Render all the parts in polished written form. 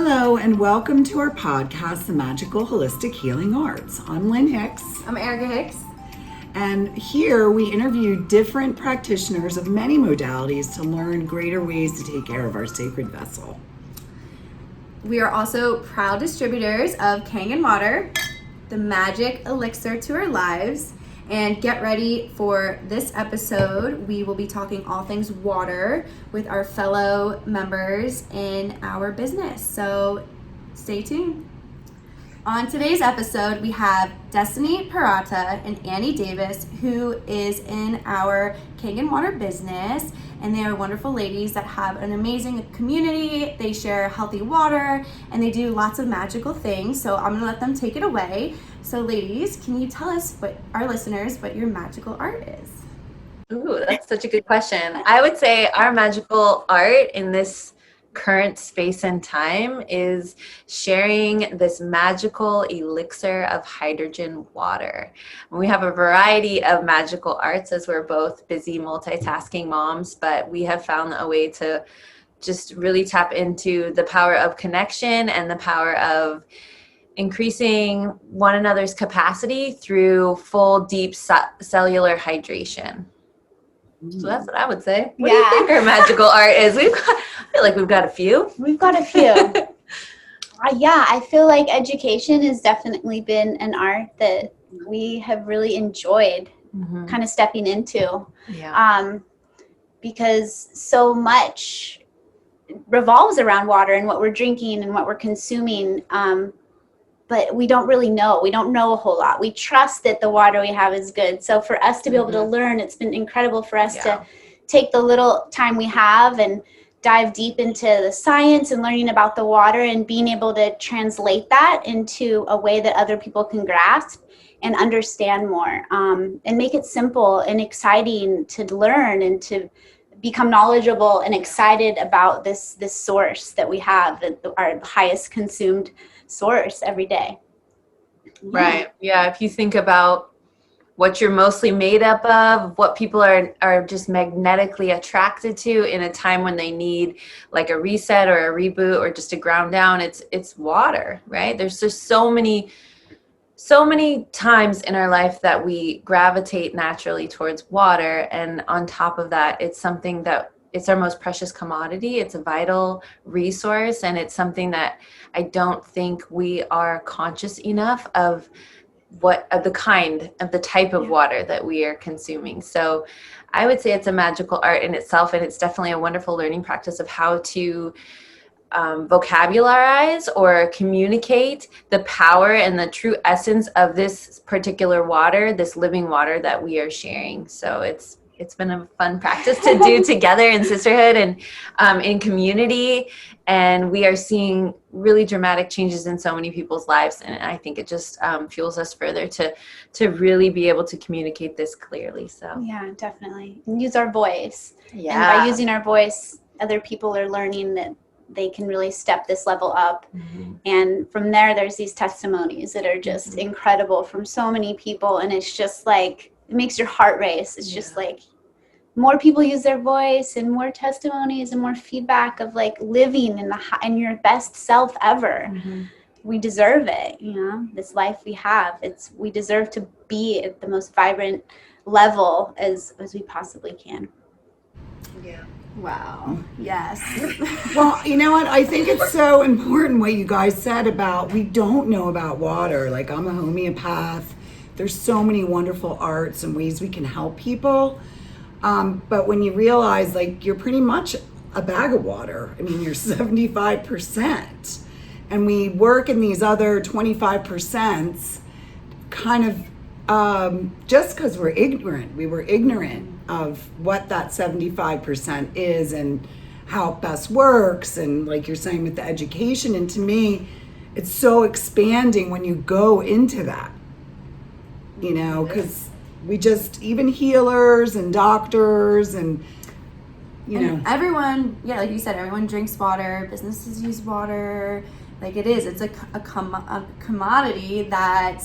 Hello and welcome to our podcast, The Magical Holistic Healing Arts. I'm Lynn Hicks. I'm Erica Hicks. And here we interview different practitioners of many modalities to learn greater ways to take care of our sacred vessel. We are also proud distributors of Kangen Water, the magic elixir to our lives. And get ready for this episode. We will be talking all things water with our fellow members in our business. So stay tuned. On today's episode, we have Destinee Pereta and Annie Davis, who is in our Kangen Water business. And they are wonderful ladies that have an amazing community. They share healthy water and they do lots of magical things. So I'm gonna let them take it away. So ladies, can you tell us, our listeners, what your magical art is? Ooh, that's such a good question. I would say our magical art in this current space and time is sharing this magical elixir of hydrogen water. And we have a variety of magical arts as we're both busy multitasking moms, but we have found a way to just really tap into the power of connection and the power of increasing one another's capacity through full deep cellular hydration. So that's what I would say. What do you think our magical art is? I feel like we've got a few. We've got a few. I feel like education has definitely been an art that we have really enjoyed kind of stepping into. Because so much revolves around water and what we're drinking and what we're consuming. But we don't really know. We don't know a whole lot. We trust that the water we have is good. So for us to be able to learn, it's been incredible for us to take the little time we have and dive deep into the science and learning about the water and being able to translate that into a way that other people can grasp and understand more, and make it simple and exciting to learn and to become knowledgeable and excited about this source that we have, our highest consumed source every day. Right. Yeah. If you think about what you're mostly made up of, what people are just magnetically attracted to in a time when they need like a reset or a reboot or just to ground down, it's water, right? There's just so many times in our life that we gravitate naturally towards water. And on top of that, it's something that it's our most precious commodity. It's a vital resource. And it's something that I don't think we are conscious enough of the type of water that we are consuming. So I would say it's a magical art in itself. And it's definitely a wonderful learning practice of how to vocabularize or communicate the power and the true essence of this particular water, this living water that we are sharing. So it's been a fun practice to do together in sisterhood and in community. And we are seeing really dramatic changes in so many people's lives. And I think it just fuels us further to really be able to communicate this clearly. So yeah, definitely. And use our voice. Yeah. And by using our voice, other people are learning that they can really step this level up. And from there's these testimonies that are just incredible from so many people. And it's just like, it makes your heart race. It's just like more people use their voice and more testimonies and more feedback of like living in your best self ever. We deserve it. This life we have, we deserve to be at the most vibrant level as we possibly can. Yeah. Wow. Yes. Well, you know what? I think it's so important what you guys said about we don't know about water. Like, I'm a homeopath. There's so many wonderful arts and ways we can help people. But when you realize, like, you're pretty much a bag of water. I mean, you're 75%. And we work in these other 25% kind of just because we're ignorant. We were ignorant of what that 75% is and how it best works. And like you're saying with the education, and to me, it's so expanding when you go into that. Because we just, even healers and doctors and everyone, like you said, everyone drinks water, businesses use water. Like it's a commodity that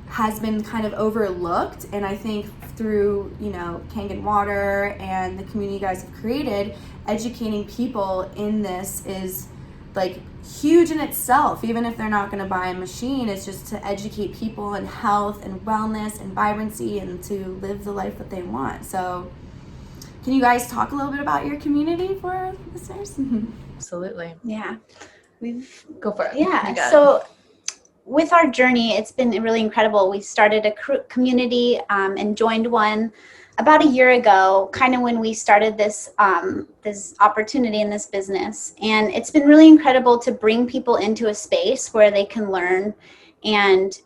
has been kind of overlooked. And I think through, Kangen Water and the community you guys have created, educating people in this is like huge in itself. Even if they're not going to buy a machine, it's just to educate people in health and wellness and vibrancy and to live the life that they want. So can you guys talk a little bit about your community for our listeners? Absolutely. Yeah. We've Go for it. Yeah. You got it. So with our journey, it's been really incredible. We started a community and joined one about a year ago, kind of when we started this this opportunity in this business. And it's been really incredible to bring people into a space where they can learn, and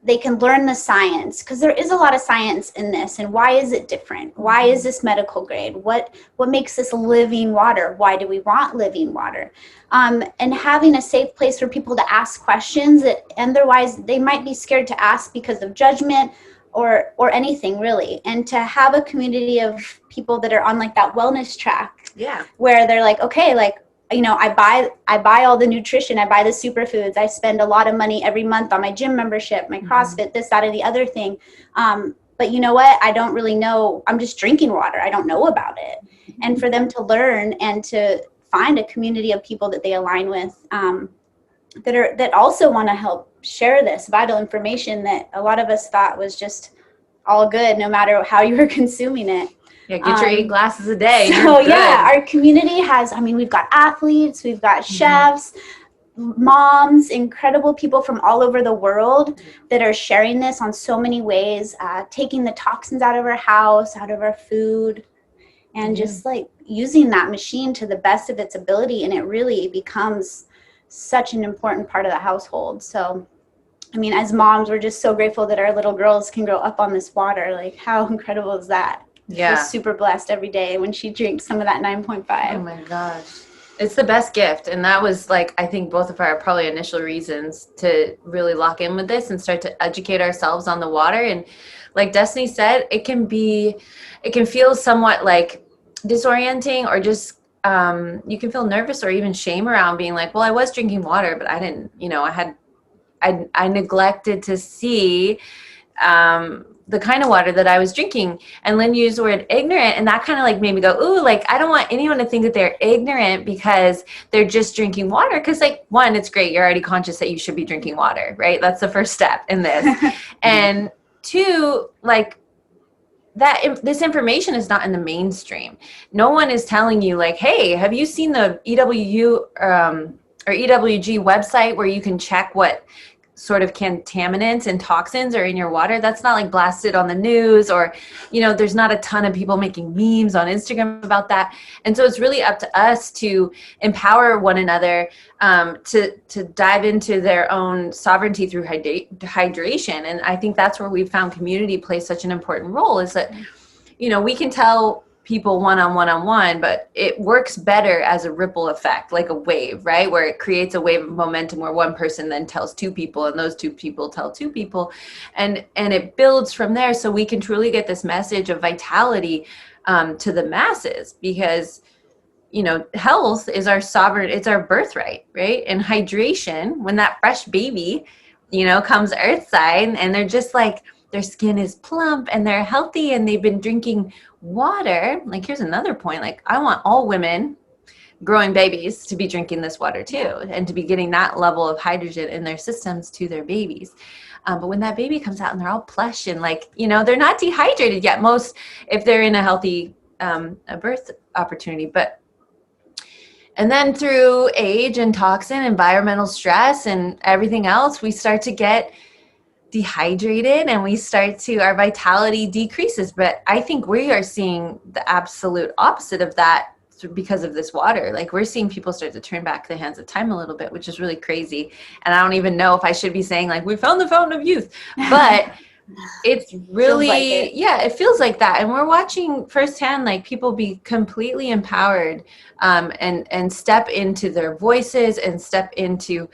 they can learn the science, because there is a lot of science in this. And why is it different? Why is this medical grade? What makes this living water? Why do we want living water? And having a safe place for people to ask questions that otherwise they might be scared to ask because of judgment or anything really. And to have a community of people that are on like that wellness track, where they're like, okay, like, you know, I buy all the nutrition, I buy the superfoods, I spend a lot of money every month on my gym membership, my CrossFit, this, that, and the other thing. But you know what? I don't really know. I'm just drinking water. I don't know about it. And for them to learn and to find a community of people that they align with, that also want to help share this vital information that a lot of us thought was just all good, no matter how you were consuming it. Yeah, get your 8 glasses a day. So yeah, our community has, I mean, we've got athletes, we've got chefs, moms, incredible people from all over the world that are sharing this on so many ways, taking the toxins out of our house, out of our food, and just like using that machine to the best of its ability. And it really becomes such an important part of the household. So, I mean, as moms, we're just so grateful that our little girls can grow up on this water. Like, how incredible is that? Yeah. She's super blessed every day when she drinks some of that 9.5. Oh my gosh. It's the best gift. And that was like, I think both of our probably initial reasons to really lock in with this and start to educate ourselves on the water. And like Destinee said, it can feel somewhat like disorienting, or just, you can feel nervous or even shame around being like, well, I was drinking water, but I didn't, you know, I neglected to see, the kind of water that I was drinking. And Lynn used the word ignorant, and that kind of like made me go, ooh, like I don't want anyone to think that they're ignorant because they're just drinking water. Because like, one, it's great, you're already conscious that you should be drinking water, right? That's the first step in this. And two, like this information is not in the mainstream. No one is telling you like, hey, have you seen the EWU or EWG website where you can check what sort of contaminants and toxins are in your water? That's not like blasted on the news, or, you know, there's not a ton of people making memes on Instagram about that. And so it's really up to us to empower one another, to dive into their own sovereignty through hydration. And I think that's where we've found community plays such an important role, is that, you know, we can tell people one-on-one, but it works better as a ripple effect, like a wave, right? Where it creates a wave of momentum where one person then tells 2 people, and those 2 people tell 2 people, and it builds from there. So we can truly get this message of vitality to the masses, because, you know, health is our it's our birthright, right? And hydration, when that fresh baby, you know, comes earthside and they're just like, their skin is plump and they're healthy and they've been drinking water. Like, here's another point. Like, I want all women growing babies to be drinking this water too, and to be getting that level of hydrogen in their systems to their babies. But when that baby comes out and they're all plush and like, you know, they're not dehydrated yet, most, if they're in a healthy a birth opportunity. And then through age and toxin, environmental stress and everything else, we start to get dehydrated and our vitality decreases. But I think we are seeing the absolute opposite of that because of this water. Like, we're seeing people start to turn back the hands of time a little bit, which is really crazy. And I don't even know if I should be saying like, we found the fountain of youth, but it's really, it feels like that. And we're watching firsthand, like, people be completely empowered, and step into their voices and step into,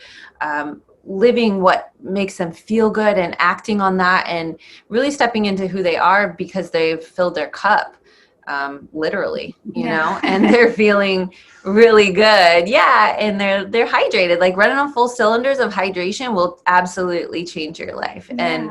living what makes them feel good and acting on that, and really stepping into who they are because they've filled their cup, literally, you know, and they're feeling really good. Yeah. And they're hydrated. Like, running on full cylinders of hydration will absolutely change your life. And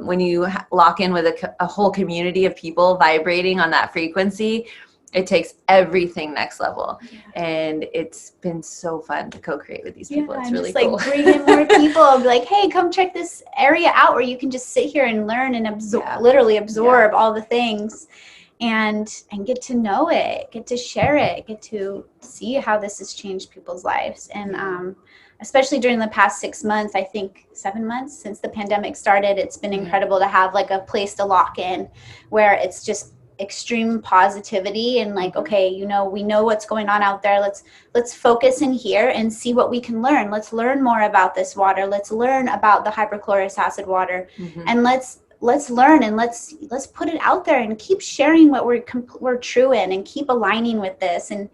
when you lock in with a whole community of people vibrating on that frequency, it takes everything next level. And it's been so fun to co-create with these people. It's really just cool. like bring in more people, be like, hey, come check this area out where you can just sit here and learn and literally absorb all the things and get to know it, get to share it, get to see how this has changed people's lives. And especially during the past 6 months, I think 7 months since the pandemic started, it's been incredible to have like a place to lock in where it's just extreme positivity and like, okay, you know, we know what's going on out there. Let's focus in here and see what we can learn. Let's learn more about this water. Let's learn about the hypochlorous acid water, and let's learn and let's put it out there and keep sharing what we're true in, and keep aligning with this, and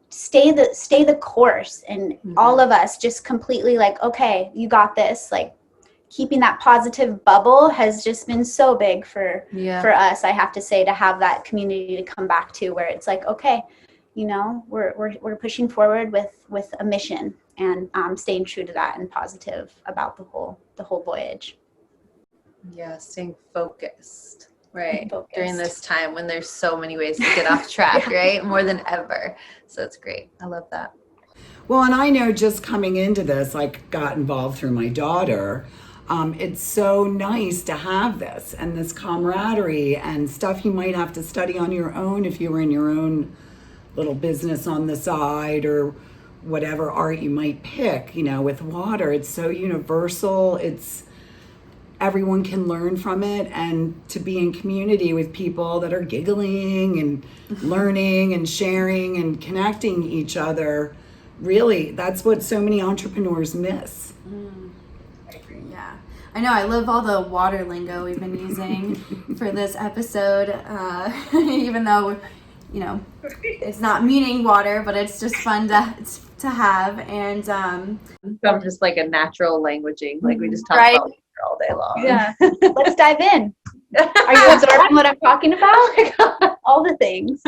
stay the course. And all of us just completely like, okay, you got this. Like, keeping that positive bubble has just been so big for us, I have to say, to have that community to come back to, where it's like, okay, you know, we're pushing forward with a mission, and staying true to that and positive about the whole voyage. Yeah, staying focused, right? During this time when there's so many ways to get off track, right? More than ever. So it's great. I love that. Well, and I know just coming into this, I got involved through my daughter. It's so nice to have this and this camaraderie and stuff you might have to study on your own if you were in your own little business on the side, or whatever art you might pick. You know, with water, it's so universal. It's everyone can learn from it, and to be in community with people that are giggling and learning and sharing and connecting each other. Really, that's what so many entrepreneurs miss. Yeah, I know. I love all the water lingo we've been using for this episode, even though, you know, it's not meaning water, but it's just fun to have. And I'm just like a natural languaging, like we just talk about water all day long. Yeah, let's dive in. Are you absorbing what I'm talking about? All the things.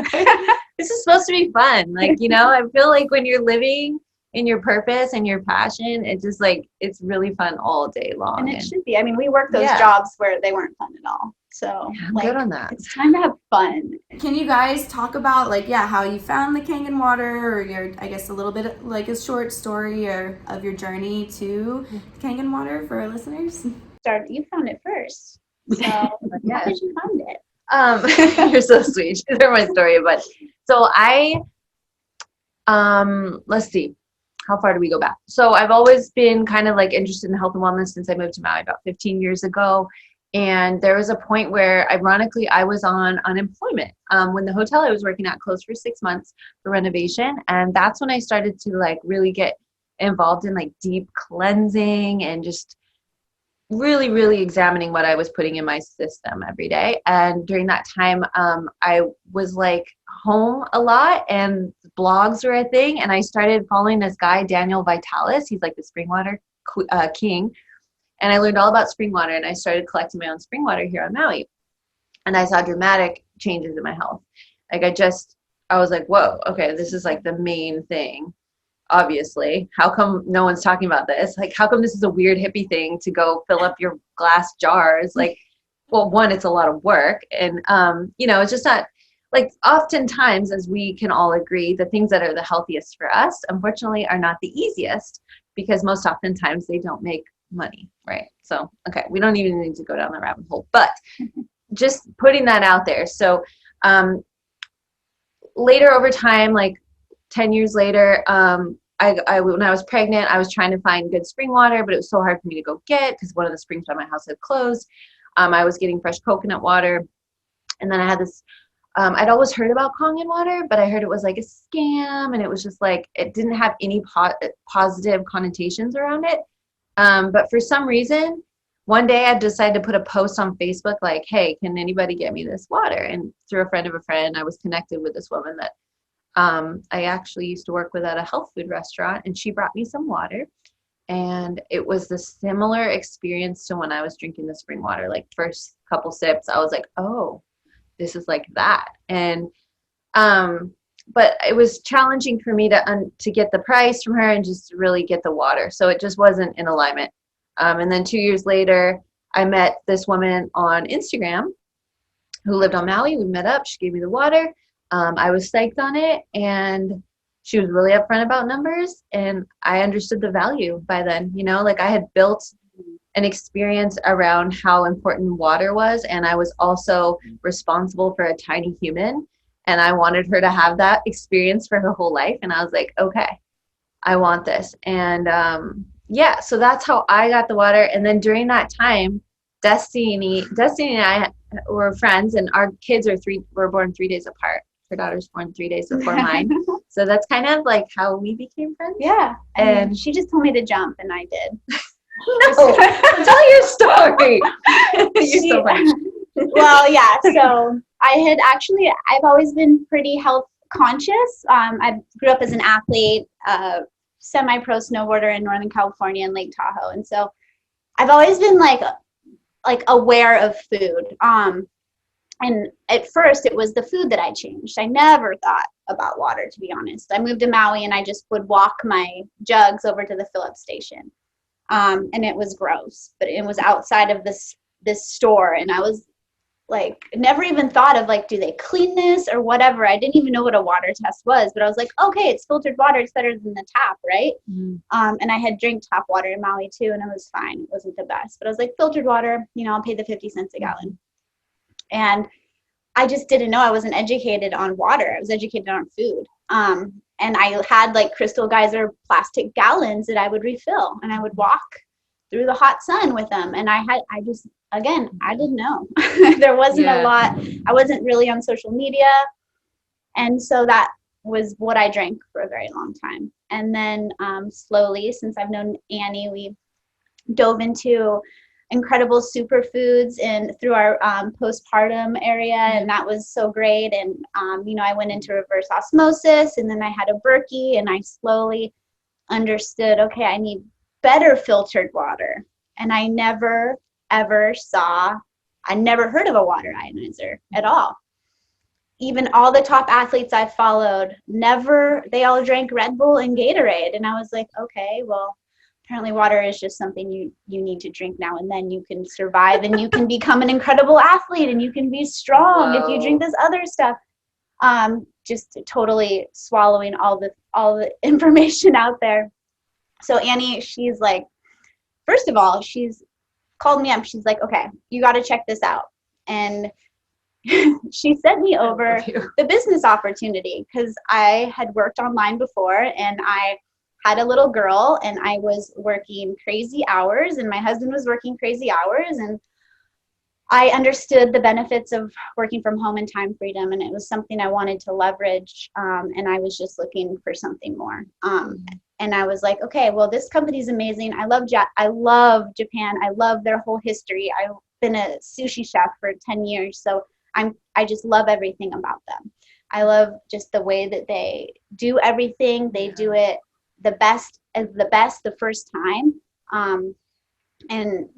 This is supposed to be fun. Like, you know, I feel like when you're living in your purpose and your passion, it's just like, it's really fun all day long. And it should be. I mean, we worked those jobs where they weren't fun at all. So I'm good on that. It's time to have fun. Can you guys talk about like, how you found the Kangen Water, or your, I guess, a little bit like a short story of your journey to Kangen Water for our listeners? You found it first. So how did you find it? You're so sweet. She's heard my story, but so let's see. How far do we go back? So I've always been kind of like interested in health and wellness since I moved to Maui about 15 years ago. And there was a point where, ironically, I was on unemployment when the hotel I was working at closed for 6 months for renovation. And that's when I started to like really get involved in like deep cleansing and just really, really examining what I was putting in my system every day. And during that time, I was like home a lot, and blogs were a thing. And I started following this guy, Daniel Vitalis. He's like the spring water king. And I learned all about spring water, and I started collecting my own spring water here on Maui. And I saw dramatic changes in my health. Like I was like, whoa, okay, this is like the main thing. Obviously, how come no one's talking about this? Like, how come this is a weird hippie thing to go fill up your glass jars? Like, well, one, it's a lot of work. And, you know, it's just not like, oftentimes, as we can all agree, the things that are the healthiest for us, unfortunately, are not the easiest, because most oftentimes they don't make money, right? So, okay, we don't even need to go down the rabbit hole, but just putting that out there. So, later over time, like 10 years later, when I was pregnant, I was trying to find good spring water, but it was so hard for me to go get because one of the springs by my house had closed. I was getting fresh coconut water. And then I had this, I'd always heard about Kangen water, but I heard it was like a scam, and it was just like, it didn't have any positive connotations around it. But for some reason, one day I decided to put a post on Facebook like, hey, can anybody get me this water? And through a friend of a friend, I was connected with this woman that I actually used to work with at a health food restaurant, and she brought me some water. And it was the similar experience to when I was drinking the spring water. Like, first couple sips, I was like, oh, this is like that. And but it was challenging for me to get the price from her and just to really get the water. So it just wasn't in alignment. And then 2 years later, I met this woman on Instagram who lived on Maui. We met up. She gave me the water. I was psyched on it, and she was really upfront about numbers, and I understood the value by then. Like I had built an experience around how important water was, and I was also responsible for a tiny human, and I wanted her to have that experience for her whole life. And I was like, okay, I want this. And so that's how I got the water. And then during that time, Destiny and I were friends, and our kids were born 3 days apart. Her daughter's born 3 days before mine. So that's kind of like how we became friends. Yeah. And she just told me to jump, and I did. No, tell your story. You're so funny. Well, yeah. So I've always been pretty health conscious. I grew up as an athlete, semi-pro snowboarder in Northern California and Lake Tahoe. And so I've always been like aware of food. And at first it was the food that I changed. I never thought about water, to be honest. I moved to Maui, and I just would walk my jugs over to the fill-up station. And it was gross, but it was outside of this store. And I was like, never even thought of like, do they clean this or whatever? I didn't even know what a water test was, but I was like, okay, it's filtered water. It's better than the tap, right? Mm-hmm. And I had drank tap water in Maui too, and it was fine. It wasn't the best, but I was like, filtered water, I'll pay the 50 cents a gallon. And I just didn't know. I wasn't educated on water. I was educated on food. And I had like Crystal Geyser plastic gallons that I would refill, and I would walk through the hot sun with them. And I didn't know. There wasn't a lot. I wasn't really on social media. And so that was what I drank for a very long time. And then slowly, since I've known Annie, we dove into incredible superfoods and through our postpartum area, and that was so great. And I went into reverse osmosis, and then I had a Berkey, and I slowly understood, okay, I need better filtered water. And I never ever I never heard of a water ionizer at all. Even all the top athletes I followed, they all drank Red Bull and Gatorade. And I was like, okay, well, apparently water is just something you need to drink now and then. You can survive, and you can become an incredible athlete, and you can be strong if you drink this other stuff. Just totally swallowing all the information out there. So Annie, she's like, first of all, she's called me up. She's like, okay, you got to check this out. And she sent me over the business opportunity, because I had worked online before, and I had a little girl, and I was working crazy hours, and my husband was working crazy hours, and I understood the benefits of working from home and time freedom, and it was something I wanted to leverage, and I was just looking for something more. And I was like, okay, well, this company's amazing. I love Japan. I love their whole history. I've been a sushi chef for 10 years, so I just love everything about them. I love just the way that they do everything. They do it the best the first time. And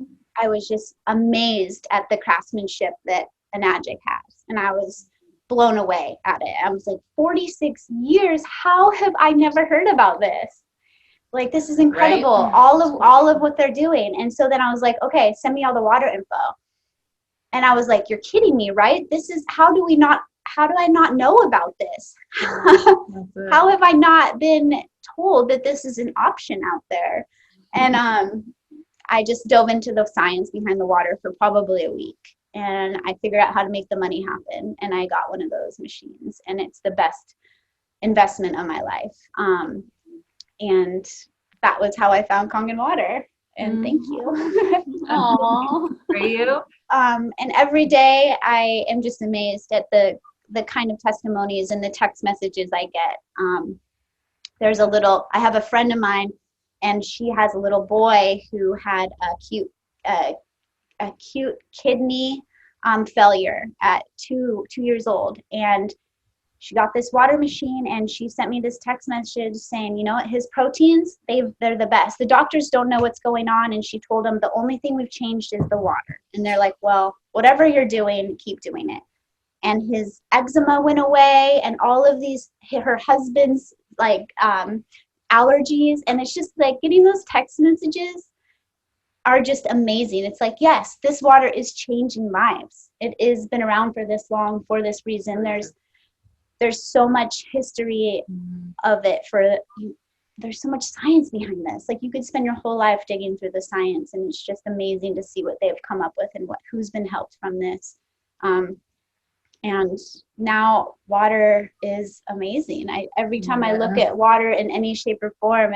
I was just amazed at the craftsmanship that Enagic has. And I was blown away at it. I was like, 46 years, how have I never heard about this? Like, this is incredible. Right? All of what they're doing. And so then I was like, okay, send me all the water info. And I was like, you're kidding me, right? How do I not know about this? How have I not been told that this is an option out there? And I just dove into the science behind the water for probably a week. And I figured out how to make the money happen. And I got one of those machines. And it's the best investment of my life. And that was how I found Kangen Water. And thank you. Aww. For you? And every day I am just amazed at the kind of testimonies and the text messages I get. I have a friend of mine, and she has a little boy who had acute kidney failure at 2 years old. And she got this water machine, and she sent me this text message saying, you know what, his proteins, they're the best. The doctors don't know what's going on. And she told them the only thing we've changed is the water. And they're like, well, whatever you're doing, keep doing it. And his eczema went away, and all of her husband's allergies. And it's just like getting those text messages are just amazing. It's like, yes, this water is changing lives. It has been around for this long for this reason. There's there's so much history of it there's so much science behind this. Like, you could spend your whole life digging through the science, and it's just amazing to see what they've come up with and who's been helped from this. And now water is amazing. Every time I look at water in any shape or form,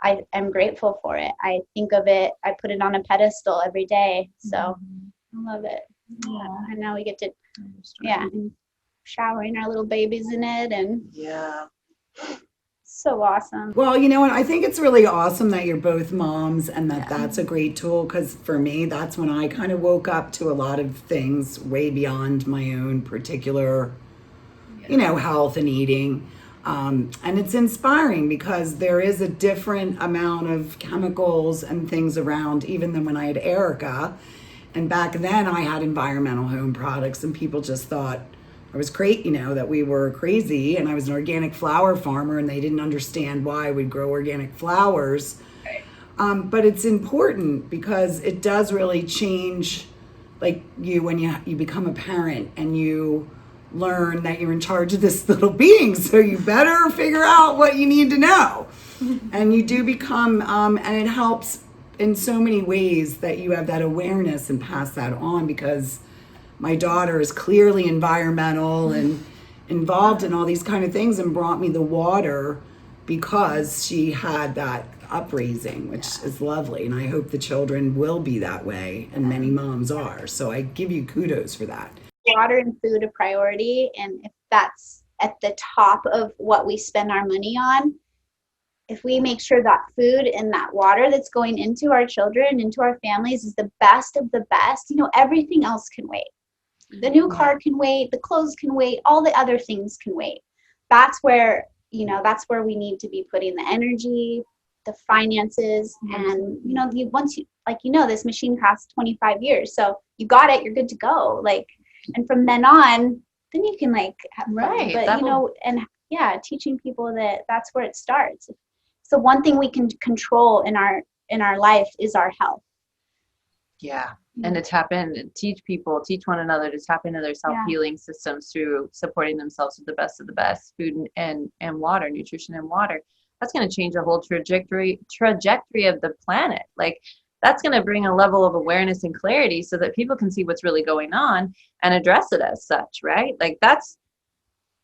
I'm grateful for it. I think of it, I put it on a pedestal every day. So I love it. Yeah. And now we get to, and showering our little babies in it, and so awesome. Well, you know what? I think it's really awesome that you're both moms, and that's a great tool, because for me, that's when I kind of woke up to a lot of things way beyond my own particular, health and eating. And it's inspiring because there is a different amount of chemicals and things around even than when I had Erica. And back then I had environmental home products, and people just thought I was crazy, that we were crazy. And I was an organic flower farmer, and they didn't understand why we'd grow organic flowers. But it's important because it does really change, like when you become a parent and you learn that you're in charge of this little being, so you better figure out what you need to know. And you do become, and it helps in so many ways that you have that awareness and pass that on, because my daughter is clearly environmental and involved in all these kind of things, and brought me the water because she had that upraising, which is lovely. And I hope the children will be that way, and many moms are. So I give you kudos for that. Water and food a priority, and if that's at the top of what we spend our money on, if we make sure that food and that water that's going into our children, into our families, is the best of the best, everything else can wait. The new car can wait, the clothes can wait, all the other things can wait. That's where we need to be putting the energy, the finances, and this machine costs 25 years, so you got it, you're good to go. And from then on, then you can have fun. But teaching people that's where it starts. So one thing we can control in our life is our health. Yeah. And to tap in, teach one another to tap into their self-healing systems through supporting themselves with the best of the best food and water, nutrition and water. That's going to change the whole trajectory of the planet. That's going to bring a level of awareness and clarity so that people can see what's really going on and address it as such, right?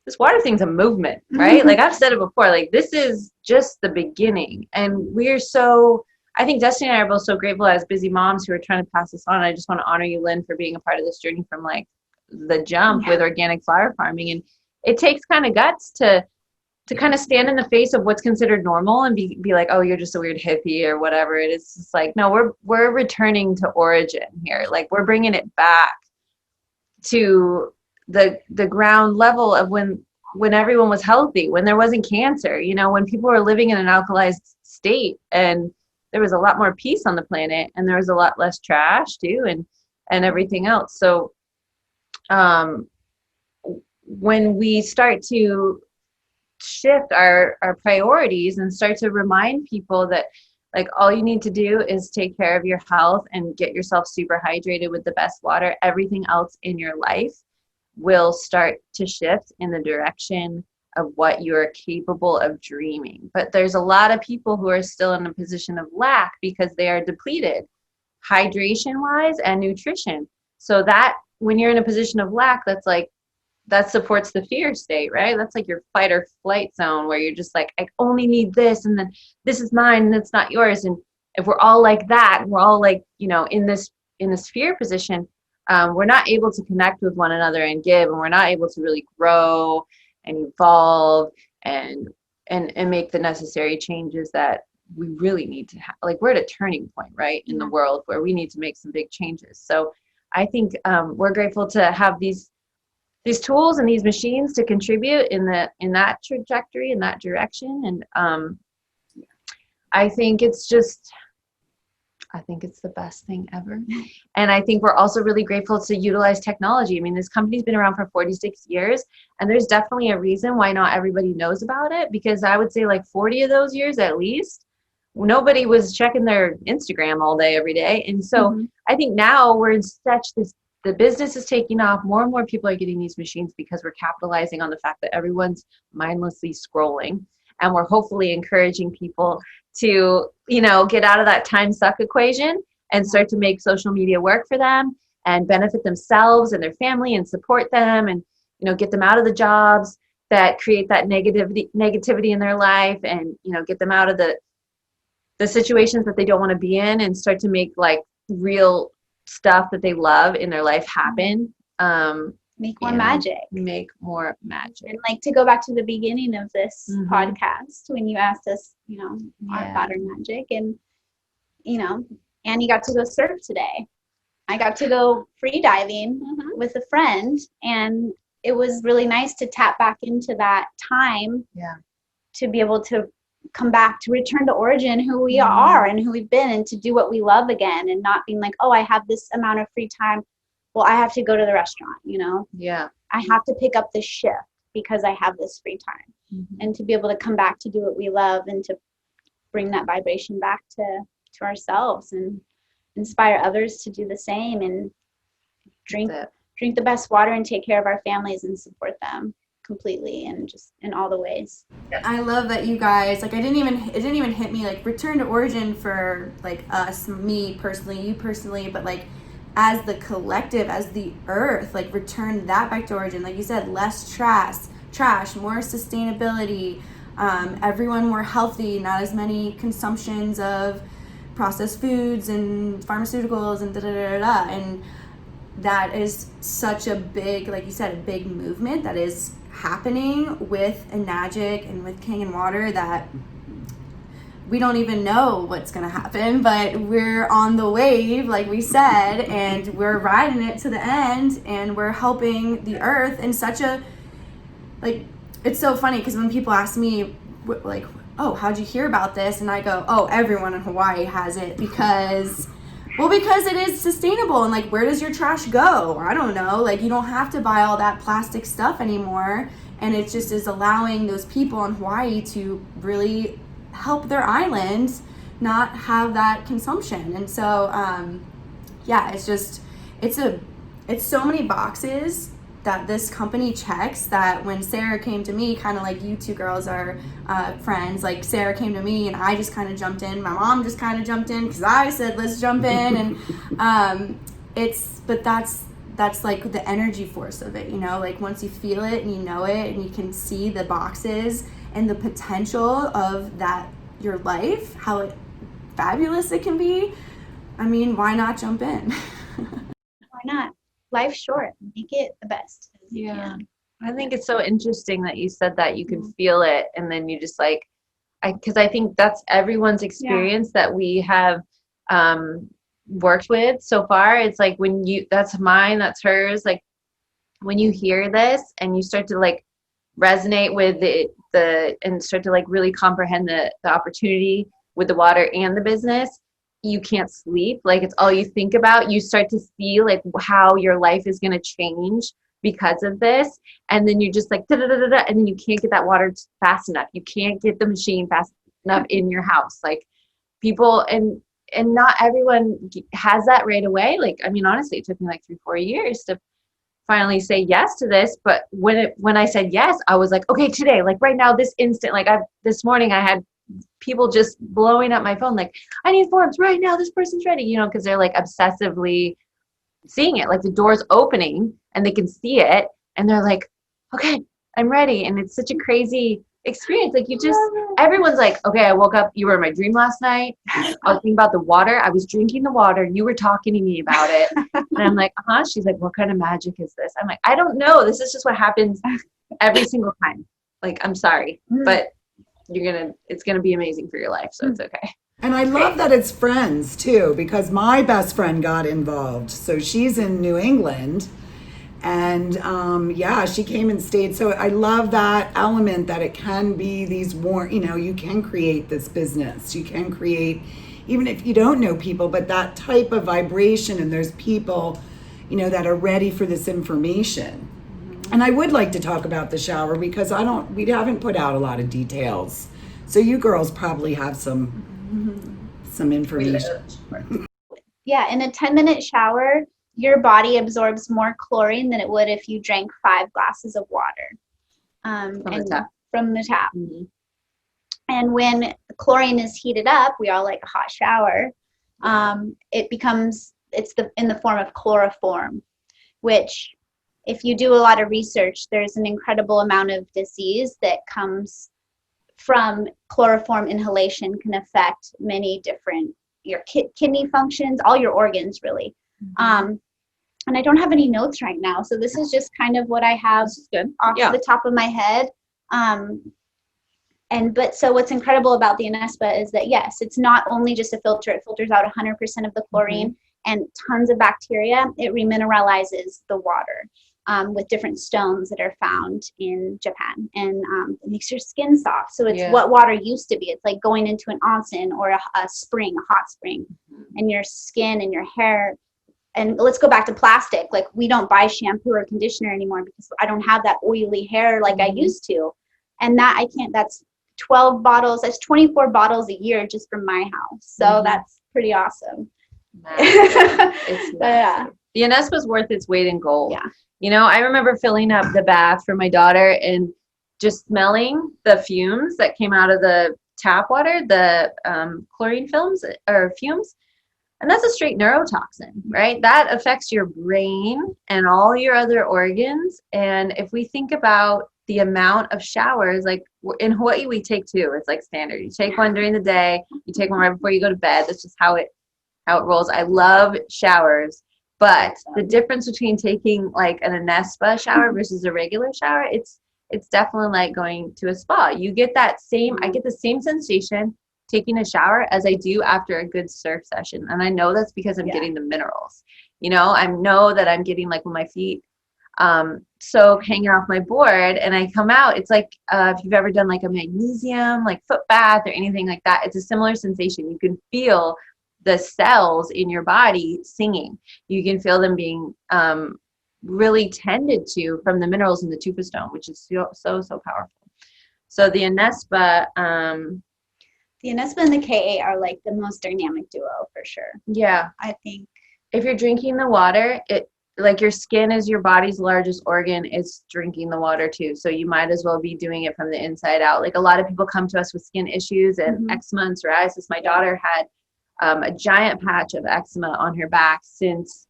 This water thing's a movement, right? I've said it before, this is just the beginning. And I think Destinee and I are both so grateful as busy moms who are trying to pass this on. I just want to honor you, Lynn, for being a part of this journey from the jump with organic flower farming. And it takes kind of guts to kind of stand in the face of what's considered normal and be like, oh, you're just a weird hippie or whatever. It is just no, we're returning to origin here. We're bringing it back to the ground level of when everyone was healthy, when there wasn't cancer, when people were living in an alkalized state, and there was a lot more peace on the planet, and there was a lot less trash too, and everything else. So when we start to shift our priorities and start to remind people that all you need to do is take care of your health and get yourself super hydrated with the best water, everything else in your life will start to shift in the direction of what you're capable of dreaming. But there's a lot of people who are still in a position of lack because they are depleted, hydration wise and nutrition. So that when you're in a position of lack, that supports the fear state, right? That's your fight or flight zone, where you're just I only need this, and then this is mine and it's not yours. And if we're all like that, we're all in this fear position, we're not able to connect with one another and give, and we're not able to really grow and evolve and make the necessary changes that we really need to have. We're at a turning point, right, in the world where we need to make some big changes. So I think we're grateful to have these tools and these machines to contribute in that trajectory, in that direction. And I think it's the best thing ever. And I think we're also really grateful to utilize technology. I mean, this company's been around for 46 years, and there's definitely a reason why not everybody knows about it, because I would say 40 of those years at least, nobody was checking their Instagram all day, every day. And so I think now we're in such this the business is taking off. More and more people are getting these machines because we're capitalizing on the fact that everyone's mindlessly scrolling. And we're hopefully encouraging people to, get out of that time suck equation and start to make social media work for them and benefit themselves and their family and support them and, get them out of the jobs that create that negativity in their life and, get them out of the situations that they don't want to be in and start to make like real stuff that they love in their life happen. Make more magic. Make more magic. And like to go back to the beginning of this podcast when you asked us, about our magic, and Annie got to go surf today. I got to go free diving with a friend, and it was really nice to tap back into that time. Yeah. To be able to come back, to return to origin, who we are and who we've been, and to do what we love again, and not being like, oh, I have this amount of free time. Well, I have to go to the restaurant, Yeah. I have to pick up this shift because I have this free time. And to be able to come back to do what we love and to bring that vibration back to ourselves and inspire others to do the same and drink the best water and take care of our families and support them completely and just in all the ways. I love that you guys, like, it didn't even hit me, like, return to origin for like us, me personally, you personally, but like as the collective, as the earth, like return that back to origin. Like you said, less trash, more sustainability, everyone more healthy, not as many consumptions of processed foods and pharmaceuticals and da-da-da-da-da. And that is such a big, like you said, a big movement that is happening with Enagic and with Kangen Water that we don't even know what's going to happen, but we're on the wave, like we said, and we're riding it to the end, and we're helping the earth in such a, like, it's so funny because when people ask me, like, oh, how'd you hear about this? And I go, oh, everyone in Hawaii has it because it is sustainable. And like, where does your trash go? I don't know. Like, you don't have to buy all that plastic stuff anymore. And it just is allowing those people in Hawaii to really help their island not have that consumption. And so, it's so many boxes that this company checks that when Sarah came to me, kind of like you two girls are friends, like Sarah came to me and I just kind of jumped in. My mom just kind of jumped in because I said, let's jump in. And that's like the energy force of it, like once you feel it and you know it and you can see the boxes and the potential of that, your life, how fabulous it can be. I mean, why not jump in? Why not? Life's short. Make it the best as you can. I think it's so interesting that you said that you can feel it, and then you just like, because I think that's everyone's experience that we have worked with so far. It's like when that's mine, that's hers. Like when you hear this and you start to like resonate with and start to like really comprehend the opportunity with the water and the business, you can't sleep. Like it's all you think about. You start to see like how your life is going to change because of this. And then you're just like, da, da, da, da, da, and then you can't get that water fast enough. You can't get the machine fast enough in your house. Like people, and not everyone has that right away. Like, I mean, honestly, it took me like 3-4 years to finally say yes to this. But when I said yes, I was like, okay, today, like right now, this instant, like this morning I had people just blowing up my phone like, I need forms right now, this person's ready, because they're like obsessively seeing it, like the door's opening and they can see it and they're like, okay, I'm ready. And it's such a crazy experience. Like everyone's like, okay, I woke up, you were in my dream last night, I was thinking about the water, I was drinking the water, you were talking to me about it. And I'm like, she's like, what kind of magic is this? I'm like, I don't know, this is just what happens every single time. Like, I'm sorry, but it's gonna be amazing for your life, so it's okay. And I love that it's friends too, because my best friend got involved. So she's in New England, and she came and stayed. So I love that element that it can be these you can create this business. You can create, even if you don't know people, but that type of vibration, and there's people, that are ready for this information. And I would like to talk about the shower because we haven't put out a lot of details. So you girls probably have some information. Yeah, in a 10-minute shower, your body absorbs more chlorine than it would if you drank 5 glasses of water. From the tap. From the tap. Mm-hmm. And when chlorine is heated up, we all like a hot shower. It's in the form of chloroform, which, if you do a lot of research, there's an incredible amount of disease that comes from chloroform inhalation, can affect many different, your kidney functions, all your organs really. And I don't have any notes right now, so this is just kind of what I have off the top of my head. So what's incredible about the Anespa is that, yes, it's not only just a filter, it filters out 100% of the chlorine and tons of bacteria. It remineralizes the water with different stones that are found in Japan, and it makes your skin soft. So it's what water used to be. It's like going into an onsen or a spring, a hot spring, and your skin and your hair. And let's go back to plastic. Like, we don't buy shampoo or conditioner anymore because I don't have that oily hair like I used to. And that's 12 bottles. That's 24 bottles a year just from my house. So that's pretty awesome. It's yeah. The Anespa is worth its weight in gold. Yeah. You know, I remember filling up the bath for my daughter and just smelling the fumes that came out of the tap water, the chlorine fumes. And that's a straight neurotoxin, right? That affects your brain and all your other organs. And if we think about the amount of showers, like in Hawaii, we take 2. It's like standard. You take one during the day, you take one right before you go to bed. That's just how it rolls. I love showers, but the difference between taking like an Anespa shower versus a regular shower, it's definitely like going to a spa. You get I get the same sensation taking a shower as I do after a good surf session. And I know that's because I'm getting the minerals. You know, I know that I'm getting, like, when my feet soak hanging off my board and I come out, it's like if you've ever done like a magnesium, like foot bath or anything like that, it's a similar sensation. You can feel the cells in your body singing. You can feel them being really tended to from the minerals in the tufa stone, which is so powerful. So the Anespa, the Anespa and the Ka are like the most dynamic duo for sure. Yeah. I think if you're drinking the water, like, your skin is your body's largest organ, it's drinking the water too. So you might as well be doing it from the inside out. Like, a lot of people come to us with skin issues and eczema and psoriasis. My daughter had a giant patch of eczema on her back since,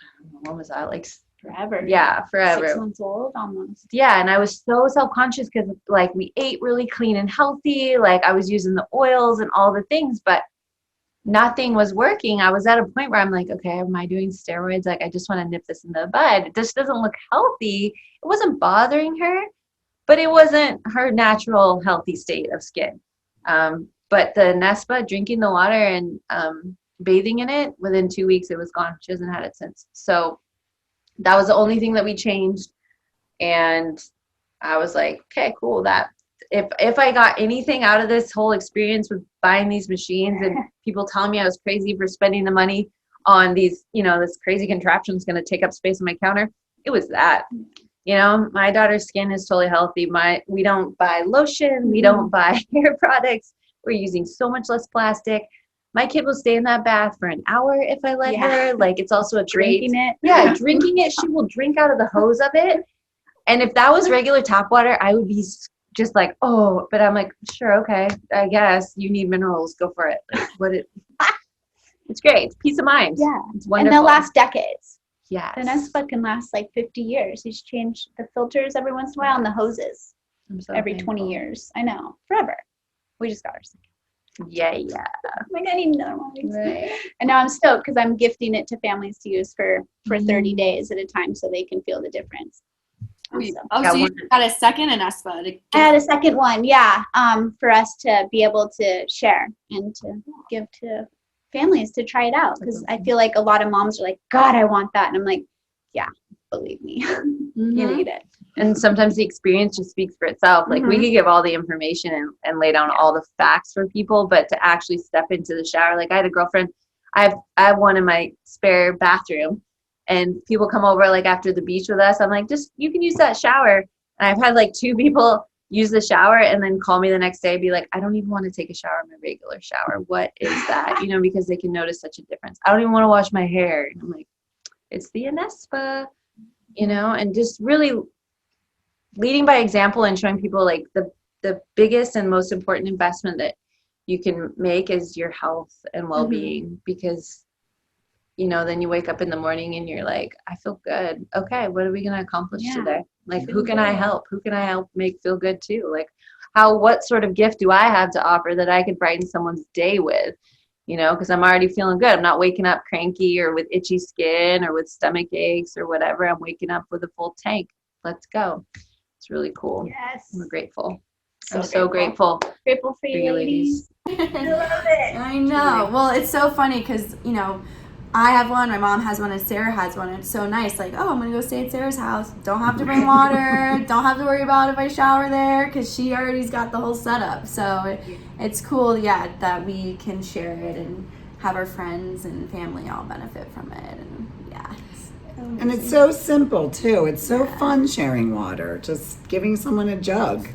I don't know, when was that? Like, forever. Yeah, forever. 6 months old almost. Yeah, and I was so self-conscious because, like, we ate really clean and healthy. Like, I was using the oils and all the things, but nothing was working. I was at a point where I'm like, okay, am I doing steroids? Like, I just want to nip this in the bud. It just doesn't look healthy. It wasn't bothering her, but it wasn't her natural healthy state of skin. But the Anespa, drinking the water and bathing in it, within 2 weeks it was gone. She hasn't had it since. So that was the only thing that we changed. And I was like, okay, cool. That if I got anything out of this whole experience with buying these machines and people telling me I was crazy for spending the money on these, you know, this crazy contraption is going to take up space on my counter, it was that. You know, my daughter's skin is totally healthy. We don't buy lotion. We don't buy hair products. We're using so much less plastic. My kid will stay in that bath for an hour if I let her. Like, it's also a great, drinking it. She will drink out of the hose of it. And if that was regular tap water, I would be just like, oh, but I'm like, sure, okay, I guess you need minerals, go for it. Like, it's great. It's peace of mind. Yeah, it's wonderful. And they'll last decades. Yes. The Anespa can last like 50 years. He's changed the filters every once in a while and the hoses every 20 years. I know, forever. We just got our second. Yeah. I'm like, I need another one. Right. And now I'm stoked because I'm gifting it to families to use for 30 days at a time so they can feel the difference. Awesome. So you got a second Anespa? I had a second one, for us to be able to share and to give to families to try it out. Because I feel like a lot of moms are like, God, I want that. And I'm like, yeah, believe me, you need it. And sometimes the experience just speaks for itself. Like, we could give all the information and lay down all the facts for people, but to actually step into the shower, like, I had a girlfriend, I have one in my spare bathroom, and people come over like after the beach with us. I'm like, you can use that shower. And I've had like 2 people use the shower and then call me the next day and be like, I don't even want to take a shower in my regular shower. What is that? You know, because they can notice such a difference. I don't even want to wash my hair. And I'm like, It's the Anespa, and just really leading by example and showing people like the biggest and most important investment that you can make is your health and well-being, because then you wake up in the morning and you're like, I feel good. Okay, what are we going to accomplish today? Like, who can I help? Who can I help make feel good too? Like, what sort of gift do I have to offer that I could brighten someone's day with? Because I'm already feeling good. I'm not waking up cranky or with itchy skin or with stomach aches or whatever. I'm waking up with a full tank. Let's go. It's really cool. Yes. I'm grateful. So I'm so grateful. Grateful for you, ladies. I love it. I know. Well, it's so funny because, I have one, my mom has one, and Sarah has one. It's so nice. Like, oh, I'm going to go stay at Sarah's house. Don't have to bring water. Don't have to worry about if I shower there because she already's got the whole setup. So it's cool, that we can share it and have our friends and family all benefit from it. And and it's so simple too. It's so fun sharing water. Just giving someone a jug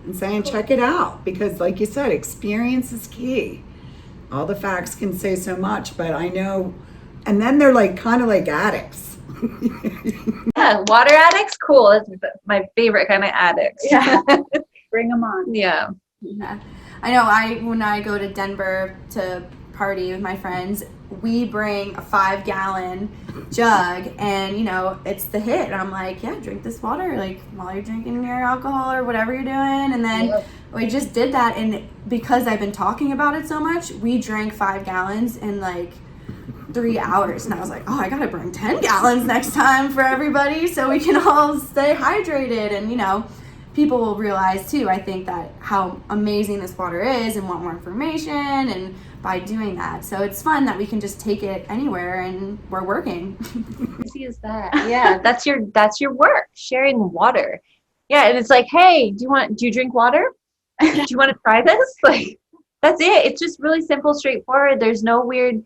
and saying, check it out. Because like you said, experience is key. All the facts can say so much, but I know, and then they're like kind of like addicts. Yeah, water addicts, cool. That's my favorite kind of addicts. Yeah. Bring them on. Yeah. I know. When I go to Denver to party with my friends, we bring a 5-gallon jug, and it's the hit. And I'm like, yeah, drink this water like while you're drinking your alcohol or whatever you're doing. And then we just did that, and because I've been talking about it so much, we drank 5 gallons in like 3 hours. And I was like, oh, I gotta bring 10 gallons next time for everybody so we can all stay hydrated. And people will realize too, I think, that how amazing this water is and want more information, and by doing that. So it's fun that we can just take it anywhere and we're working. Easy as that. Yeah, that's your work, sharing water. Yeah, and it's like, hey, do you drink water? Do you want to try this? Like, that's it. It's just really simple, straightforward. There's no weird,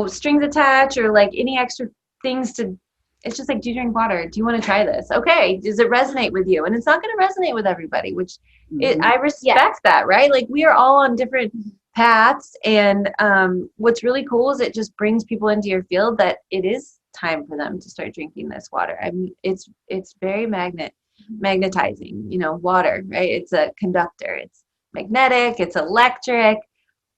strings attached or like any extra things to. It's just like, do you drink water? Do you want to try this? Okay. Does it resonate with you? And it's not going to resonate with everybody, which I respect that, right? Like, we are all on different paths. And what's really cool is it just brings people into your field that it is time for them to start drinking this water. I mean, it's very magnetizing, water, right? It's a conductor. It's magnetic. It's electric.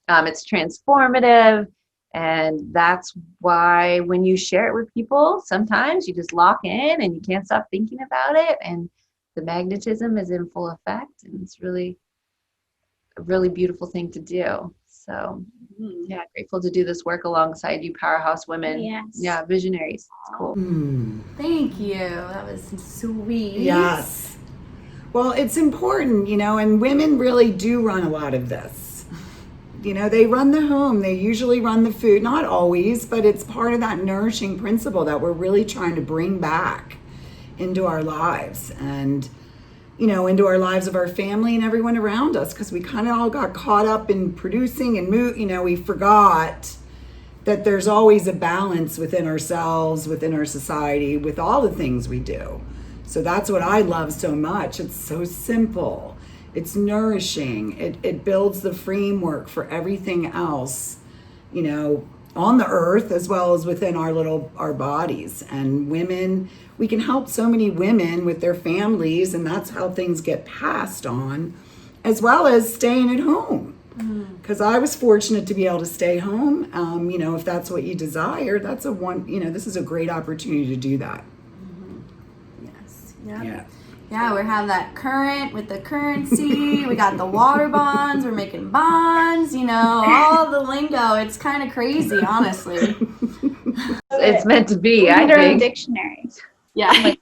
It's transformative. And that's why when you share it with people, sometimes you just lock in and you can't stop thinking about it. And the magnetism is in full effect. And it's really a really beautiful thing to do. So, grateful to do this work alongside you, powerhouse women. Yes. Yeah, visionaries. It's cool. Thank you. That was sweet. Yes. Well, it's important, and women really do run a lot of this. They run the home, they usually run the food, not always, but it's part of that nourishing principle that we're really trying to bring back into our lives and, into our lives of our family and everyone around us, because we kind of all got caught up in producing and we forgot that there's always a balance within ourselves, within our society, with all the things we do. So that's what I love so much. It's so simple. It's nourishing. It builds the framework for everything else, on the earth as well as within our bodies. And women, we can help so many women with their families, and that's how things get passed on, as well as staying at home. Because I was fortunate to be able to stay home. If that's what you desire, this is a great opportunity to do that. Yes. Yeah. Yeah, we have that current with the currency. We got the water bonds. We're making bonds. All the lingo. It's kind of crazy, honestly. It's meant to be. I Their own think. dictionary. Yeah,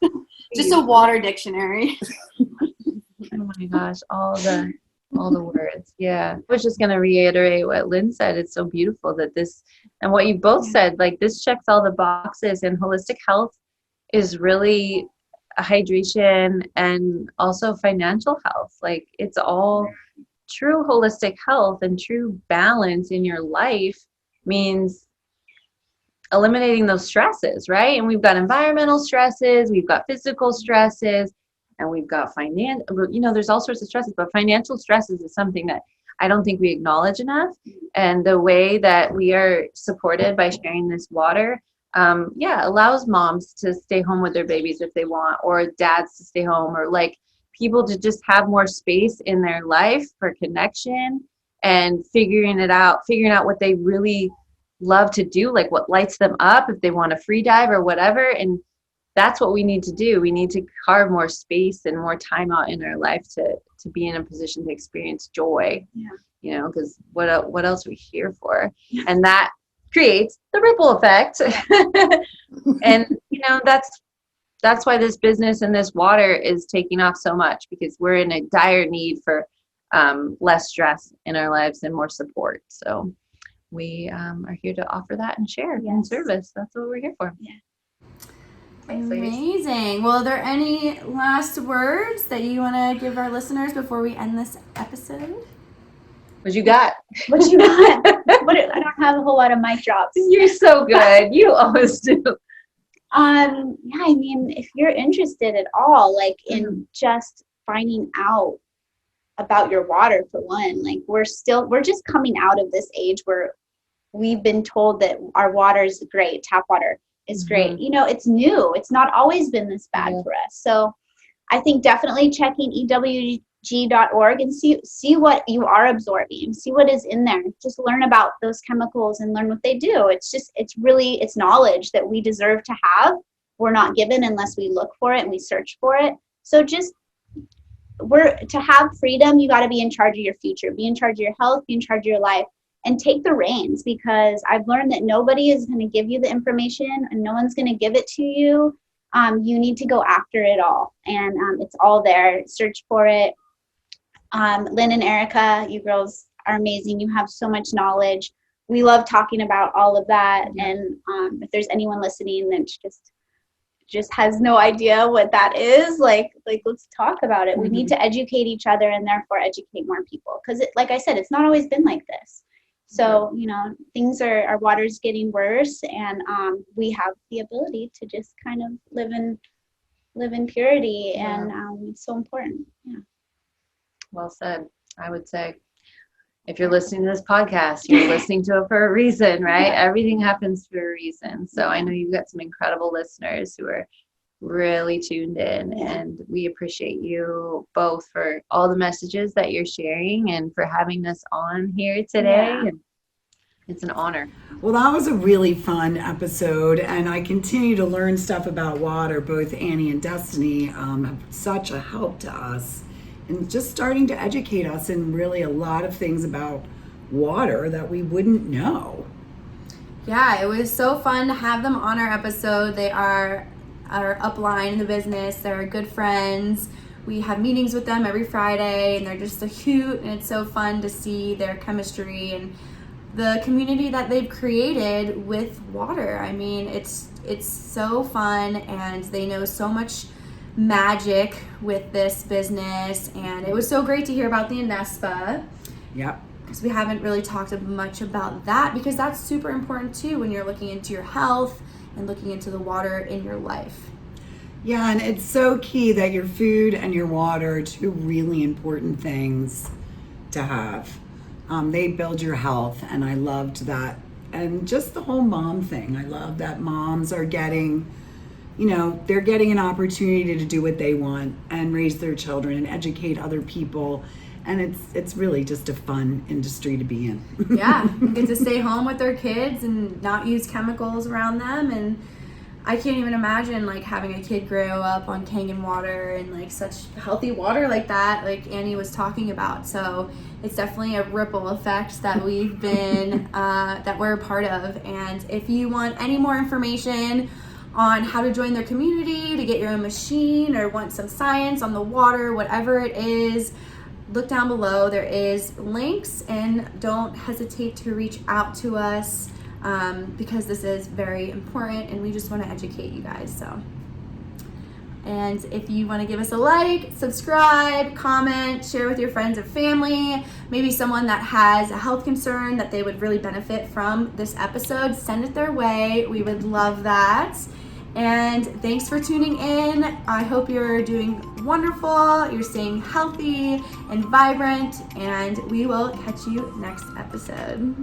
just a water dictionary. Oh my gosh, all the words. Yeah. I was just going to reiterate what Lynn said. It's so beautiful that this, and what you both said, like, this checks all the boxes, and holistic health is really hydration and also financial health. Like, it's all true holistic health, and true balance in your life means eliminating those stresses, right? And we've got environmental stresses, we've got physical stresses, and we've got there's all sorts of stresses, but financial stresses is something that I don't think we acknowledge enough. And the way that we are supported by sharing this water, allows moms to stay home with their babies if they want, or dads to stay home, or like people to just have more space in their life for connection and figuring out what they really love to do, like what lights them up, if they want to free dive or whatever. And that's what we need to do. We need to carve more space and more time out in our life to be in a position to experience joy. Yeah. Because what else are we here for? Yeah. And that creates the ripple effect. And that's why this business and this water is taking off so much, because we're in a dire need for less stress in our lives and more support. So we are here to offer that and share and service. That's what we're here for. Yeah. Thanks, ladies. Amazing. Well, are there any last words that you want to give our listeners before we end this episode? What you got? I don't have a whole lot of mic drops. You're so good. You always do. I mean, if you're interested at all, like in just finding out about your water, for one, like we're just coming out of this age where we've been told that our water is great, tap water is great. It's new. It's not always been this bad for us. So I think definitely checking ewg.org and see what you are absorbing, see what is in there. Just learn about those chemicals and learn what they do. It's knowledge that we deserve to have. We're not given unless we look for it and we search for it. So to have freedom, you got to be in charge of your future, be in charge of your health, be in charge of your life, and take the reins, because I've learned that nobody is going to give you the information and no one's going to give it to you. You need to go after it all, and it's all there. Search for it. Lynn and Erica, you girls are amazing. You have so much knowledge. We love talking about all of that. And if there's anyone listening that just has no idea what that is, like let's talk about it. We need to educate each other and therefore educate more people, because like I said, it's not always been like this. So our water's getting worse, and we have the ability to just kind of live in purity, and it's so important. Yeah. Well said. I would say, if you're listening to this podcast, you're listening to it for a reason, right? Yeah. Everything happens for a reason. So I know you've got some incredible listeners who are really tuned in, and we appreciate you both for all the messages that you're sharing and for having us on here today. Yeah. And it's an honor. Well, that was a really fun episode, and I continue to learn stuff about water. Both Annie and Destinee have such a help to us, and just starting to educate us in really a lot of things about water that we wouldn't know. Yeah, it was so fun to have them on our episode. They are our upline in the business. They're good friends. We have meetings with them every Friday, and they're just so cute, and it's so fun to see their chemistry and the community that they've created with water. I mean, it's so fun, and they know so much magic with this business, and it was so great to hear about the Anespa. Yep. Because we haven't really talked much about that, because that's super important too when you're looking into your health and looking into the water in your life. Yeah, and it's so key that your food and your water are two really important things to have. They build your health, and I loved that. And just the whole mom thing. I love that moms are getting, they're getting an opportunity to do what they want and raise their children and educate other people. And it's really just a fun industry to be in. Yeah, get to stay home with their kids and not use chemicals around them. And I can't even imagine having a kid grow up on Kangen Water and such healthy water like that, like Annie was talking about. So it's definitely a ripple effect that we've been that we're a part of. And if you want any more information on how to join their community, to get your own machine, or want some science on the water, whatever it is, look down below. There is links, and don't hesitate to reach out to us. Because this is very important, and we just want to educate you guys. So, and if you want to give us a like, subscribe, comment, share with your friends and family, maybe someone that has a health concern that they would really benefit from this episode, send it their way. We would love that. And thanks for tuning in. I hope you're doing wonderful, you're staying healthy and vibrant, and we will catch you next episode.